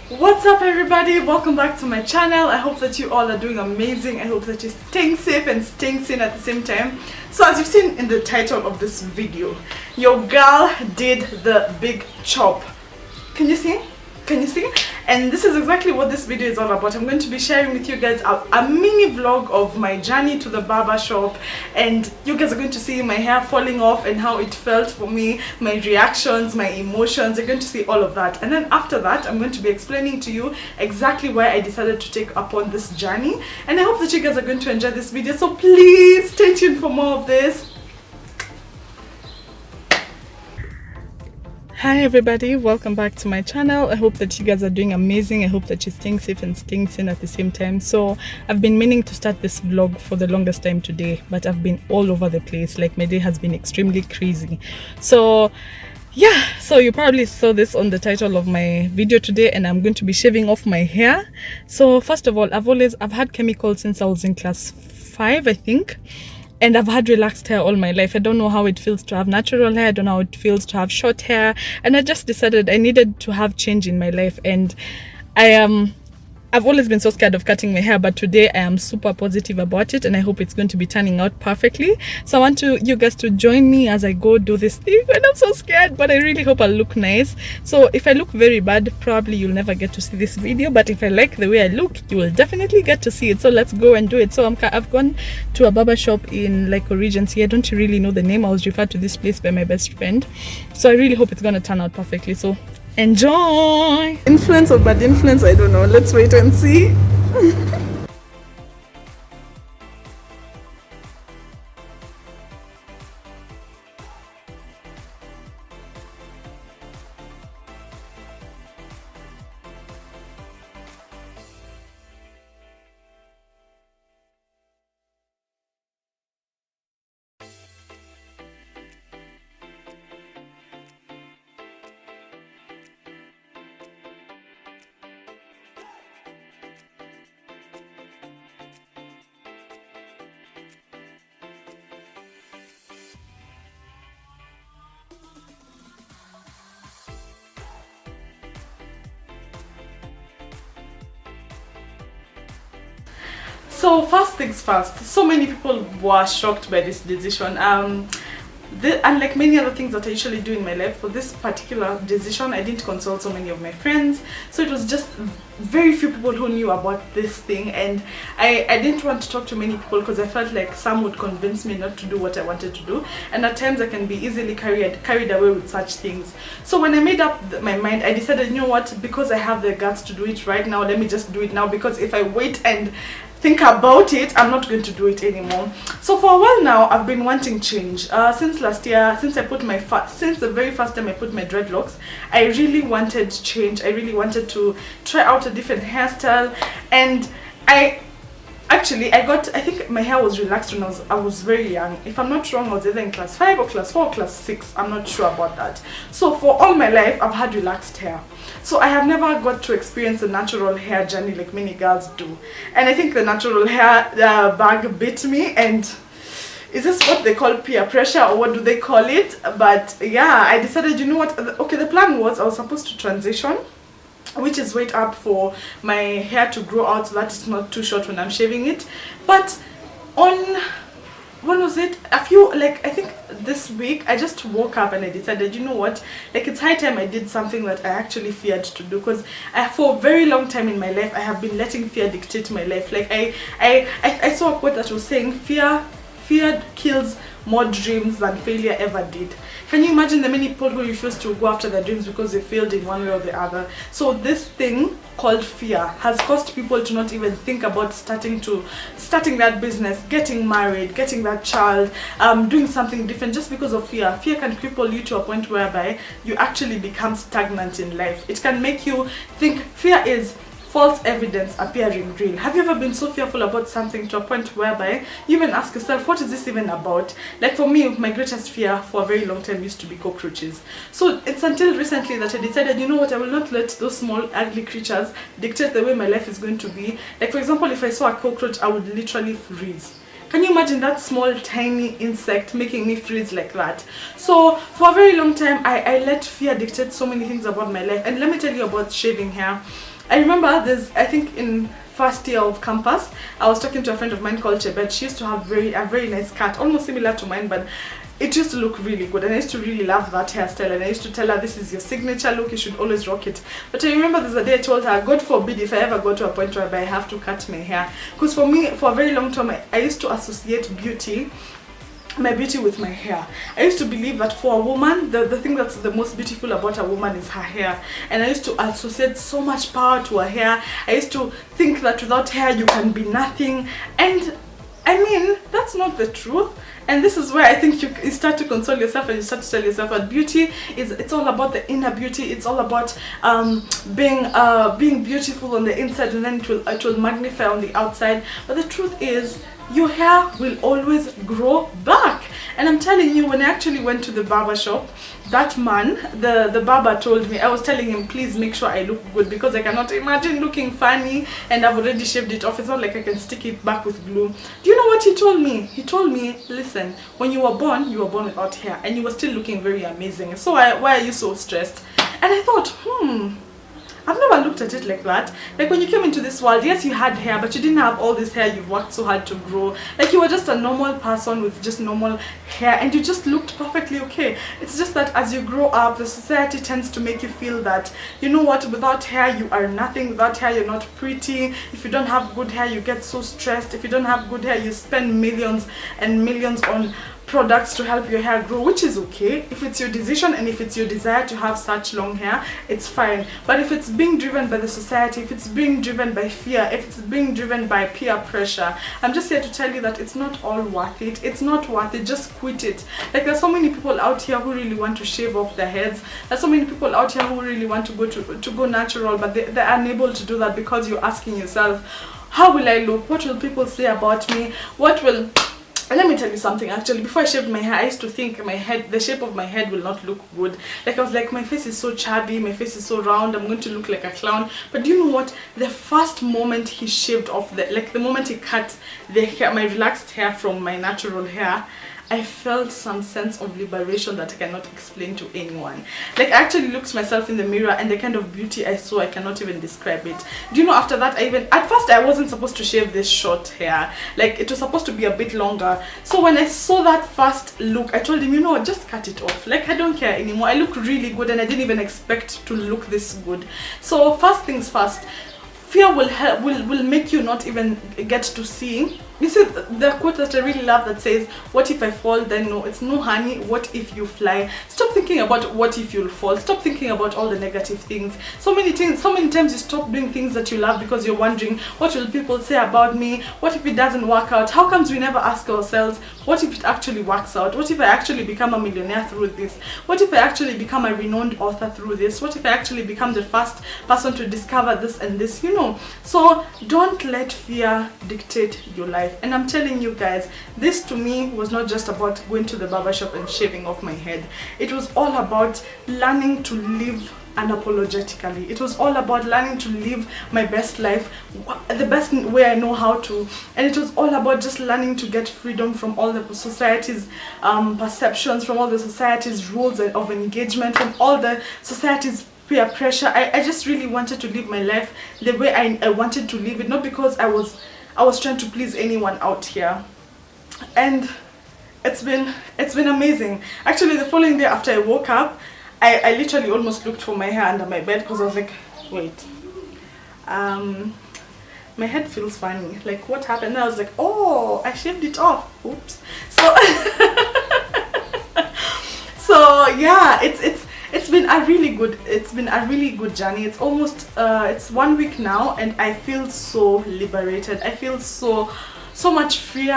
What's up everybody, welcome back to my channel. I hope that you all are doing amazing. I hope that you're staying safe and staying sane at the same time. So as you've seen in the title of this video, your girl did the big chop. Can you see? Can you see? And this is exactly what this video is all about. I'm going to be sharing with you guys a mini vlog of my journey to the barber shop, and you guys are going to see my hair falling off and how it felt for me, my reactions, my emotions. You're going to see all of that, and then after that I'm going to be explaining to you exactly why I decided to take upon this journey. And I hope that you guys are going to enjoy this video, so please stay tuned for more of this. Hi everybody, welcome back to my channel. I hope that you guys are doing amazing. I hope that you're staying safe and staying sane at the same time. So I've been meaning to start this vlog for the longest time today, but I've been all over the place. Like, my day has been extremely crazy. So yeah, so you probably saw this on the title of my video today, and I'm going to be shaving off my hair. So first of all, I've had chemicals since I was in class 5, I think. And I've had relaxed hair all my life. I don't know how it feels to have natural hair. I don't know how it feels to have short hair. And I just decided I needed to have change in my life. And I've always been so scared of cutting my hair, but today I am super positive about it, and I hope it's going to be turning out perfectly. So I want you guys to join me as I go do this thing, and I'm so scared, but I really hope I look nice. So if I look very bad, probably you'll never get to see this video, but if I like the way I look, you will definitely get to see it. So let's go and do it. So I've gone to a barber shop in like Regency. I don't really know the name. I was referred to this place by my best friend, so I really hope it's going to turn out perfectly. So enjoy. Influence or bad influence, I don't know. Let's wait and see. So first things first, so many people were shocked by this decision. Unlike many other things that I usually do in my life, for this particular decision I didn't consult so many of my friends, so it was just very few people who knew about this thing, and I didn't want to talk to many people because I felt like some would convince me not to do what I wanted to do, and at times I can be easily carried away with such things. So when I made up my mind, I decided, you know what, because I have the guts to do it right now, let me just do it now, because if I wait and think about it, I'm not going to do it anymore. So for a while now, I've been wanting change. Since last year, since the very first time I put my dreadlocks, I really wanted change. I really wanted to try out a different hairstyle, and I think my hair was relaxed when I was very young. If I'm not wrong, I was either in class 5 or class 4 or class 6. I'm not sure about that. So for all my life, I've had relaxed hair. So I have never got to experience the natural hair journey like many girls do. And I think the natural hair bag bit me, and is this what they call peer pressure, or what do they call it? But yeah, I decided, you know what, okay, the plan was I was supposed to transition, which is wait up for my hair to grow out so that it's not too short when I'm shaving it. But when was it? I think this week I just woke up and I decided, you know what, like, it's high time I did something that I actually feared to do, because for a very long time in my life I have been letting fear dictate my life. Like, I saw a quote that was saying fear kills more dreams than failure ever did. Can you imagine the many people who refuse to go after their dreams because they failed in one way or the other? So this thing called fear has caused people to not even think about starting that business, getting married, getting that child, doing something different, just because of fear. Fear can cripple you to a point whereby you actually become stagnant in life. It can make you think fear is false evidence appearing real. Have you ever been so fearful about something to a point whereby you even ask yourself, what is this even about? Like, for me, my greatest fear for a very long time used to be cockroaches. So it's until recently that I decided, you know what, I will not let those small ugly creatures dictate the way my life is going to be. Like, for example, if I saw a cockroach, I would literally freeze. Can you imagine that small tiny insect making me freeze like that? So for a very long time I let fear dictate so many things about my life. And let me tell you about shaving hair. I remember I think in first year of campus, I was talking to a friend of mine called Chebet. She used to have a very nice cut, almost similar to mine, but it used to look really good, and I used to really love that hairstyle, and I used to tell her, this is your signature look, you should always rock it. But I remember there's a day I told her, God forbid if I ever go to a point where I have to cut my hair, because for me, for a very long time, I used to associate my beauty with my hair. I used to believe that for a woman, the thing that's the most beautiful about a woman is her hair, and I used to associate so much power to her hair. I used to think that without hair you can be nothing, and I mean, that's not the truth. And this is where I think you start to console yourself, and you start to tell yourself that beauty it's all about the inner beauty. It's all about being beautiful on the inside, and then it will magnify on the outside. But the truth is, your hair will always grow back. And I'm telling you, when I actually went to the barber shop, that man, the barber told me, I was telling him, please make sure I look good, because I cannot imagine looking funny and I've already shaved it off. It's not like I can stick it back with glue. Do you know what he told me? He told me, listen, when you were born without hair, and you were still looking very amazing. So why are you so stressed? And I thought, I've never looked at it like that. Like, when you came into this world, yes, you had hair, but you didn't have all this hair you've worked so hard to grow. Like, you were just a normal person with just normal hair, and you just looked perfectly okay. It's just that as you grow up, the society tends to make you feel that, you know what, without hair you are nothing. Without hair you're not pretty. If you don't have good hair, you get so stressed. If you don't have good hair, you spend millions and millions on products to help your hair grow, which is okay if it's your decision and if it's your desire to have such long hair, it's fine. But if it's being driven by the society, if it's being driven by fear, if it's being driven by peer pressure, I'm just here to tell you that it's not all worth it. It's not worth it. Just quit it. Like, there's so many people out here who really want to shave off their heads. There's so many people out here who really want to go natural, but they're unable to do that because you're asking yourself, how will I look? What will people say about me? And let me tell you something. Actually, before I shaved my hair, I used to think the shape of my head will not look good. Like, I was like, my face is so chubby, my face is so round, I'm going to look like a clown. But do you know what? The first moment he shaved off the moment he cut the hair, my relaxed hair from my natural hair, I felt some sense of liberation that I cannot explain to anyone. Like, I actually looked myself in the mirror, and the kind of beauty I saw, I cannot even describe it. Do you know, after that, at first I wasn't supposed to shave this short hair. Like, it was supposed to be a bit longer. So when I saw that first look, I told him, you know, just cut it off. Like, I don't care anymore. I look really good, and I didn't even expect to look this good. So first things first, fear will make you not even get to see. You see the quote that I really love that says, what if I fall? Then no, it's no, honey, what if you fly? Stop thinking about what if you'll fall. Stop thinking about all the negative things. So many times you stop doing things that you love because you're wondering, what will people say about me? What if it doesn't work out? How comes we never ask ourselves, what if it actually works out? What if I actually become a millionaire through this? What if I actually become a renowned author through this? What if I actually become the first person to discover this and this? You know, so don't let fear dictate your life. And I'm telling you guys, this to me was not just about going to the barbershop and shaving off my head. It was all about learning to live unapologetically. It was all about learning to live my best life the best way I know how to. And it was all about just learning to get freedom from all the society's perceptions, from all the society's rules of engagement, from all the society's peer pressure. I just really wanted to live my life the way I wanted to live it, not because I was trying to please anyone out here. And it's been amazing. Actually, the following day after I woke up, I literally almost looked for my hair under my bed, because I was like, wait, my head feels funny, like what happened? And I was like, oh, I shaved it off, oops. So so yeah, it's been a really good journey. It's almost it's 1 week now, and I feel so liberated. I feel so much freer.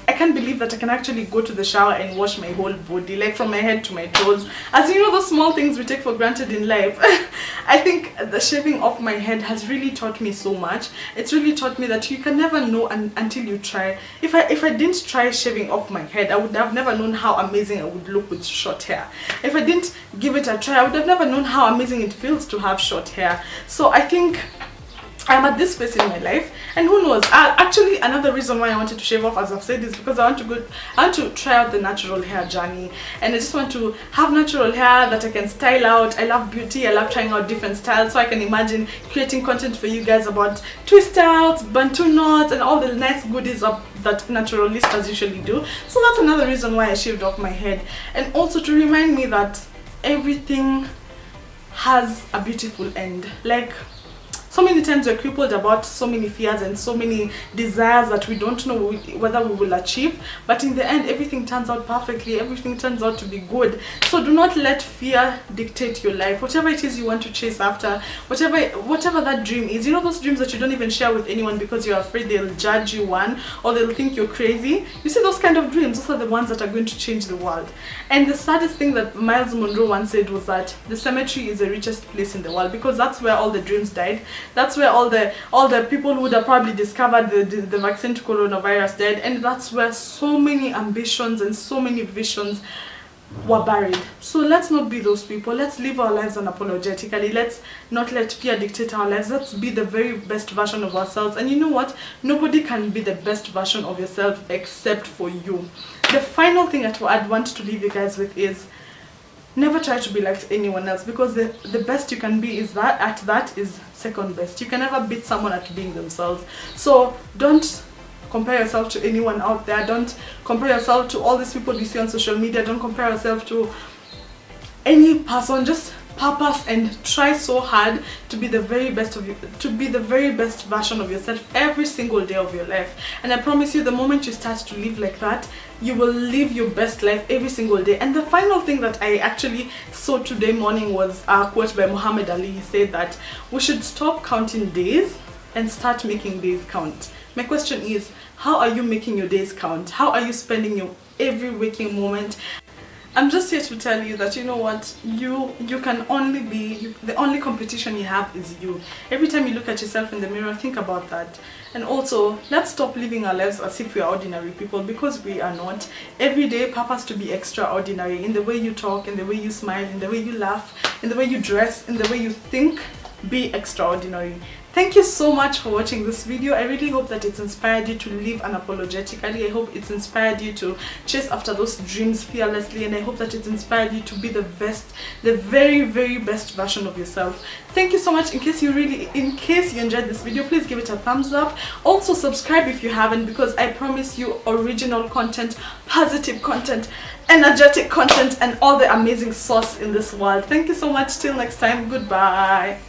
I can't believe that I can actually go to the shower and wash my whole body, like from my head to my toes. As you know, those small things we take for granted in life. I think the shaving off my head has really taught me so much. It's really taught me that you can never know until you try. If I didn't try shaving off my head, I would have never known how amazing I would look with short hair. If I didn't give it a try, I would have never known how amazing it feels to have short hair. So I think I'm at this phase in my life, and who knows, actually another reason why I wanted to shave off, as I've said, is because I want to try out the natural hair journey, and I just want to have natural hair that I can style out. I love beauty, I love trying out different styles, so I can imagine creating content for you guys about twist outs, bantu knots, and all the nice goodies that naturalistas usually do. So that's another reason why I shaved off my head, and also to remind me that everything has a beautiful end. Like, so many times we're crippled about so many fears and so many desires that we don't know whether we will achieve, but in the end everything turns out perfectly, everything turns out to be good. So do not let fear dictate your life. Whatever it is you want to chase after, whatever that dream is, you know, those dreams that you don't even share with anyone because you're afraid they'll judge you, one, or they'll think you're crazy. You see, those kind of dreams, those are the ones that are going to change the world. And the saddest thing that Miles Monroe once said was that the cemetery is the richest place in the world, because that's where all the dreams died. That's where all the people who would have probably discovered the vaccine to coronavirus died, and that's where so many ambitions and so many visions were buried. So let's not be those people. Let's live our lives unapologetically. Let's not let fear dictate our lives. Let's be the very best version of ourselves. And you know what? Nobody can be the best version of yourself except for you. The final thing that I'd want to leave you guys with is, never try to be like anyone else, because the best you can be is that is second best. You can never beat someone at being themselves. So don't compare yourself to anyone out there. Don't compare yourself to all these people you see on social media. Don't compare yourself to any person. Just purpose and try so hard to be the very best of you, to be the very best version of yourself every single day of your life. And I promise you, the moment you start to live like that, you will live your best life every single day. And the final thing that I actually saw today morning was a quote by Muhammad Ali. He said that we should stop counting days and start making days count. My question is, how are you making your days count? How are you spending your every waking moment? I'm just here to tell you that, you know what, you can only be, the only competition you have is you. Every time you look at yourself in the mirror, think about that. And also, let's stop living our lives as if we are ordinary people, because we are not. Every day, purpose to be extraordinary in the way you talk, in the way you smile, in the way you laugh, in the way you dress, in the way you think. Be extraordinary. Thank you so much for watching this video. I really hope that it's inspired you to live unapologetically. I hope it's inspired you to chase after those dreams fearlessly, and I hope that it's inspired you to be the best, the very, very best version of yourself. Thank you so much. In case you enjoyed this video, please give it a thumbs up. Also subscribe if you haven't, because I promise you original content, positive content, energetic content, and all the amazing sauce in this world. Thank you so much. Till next time, goodbye.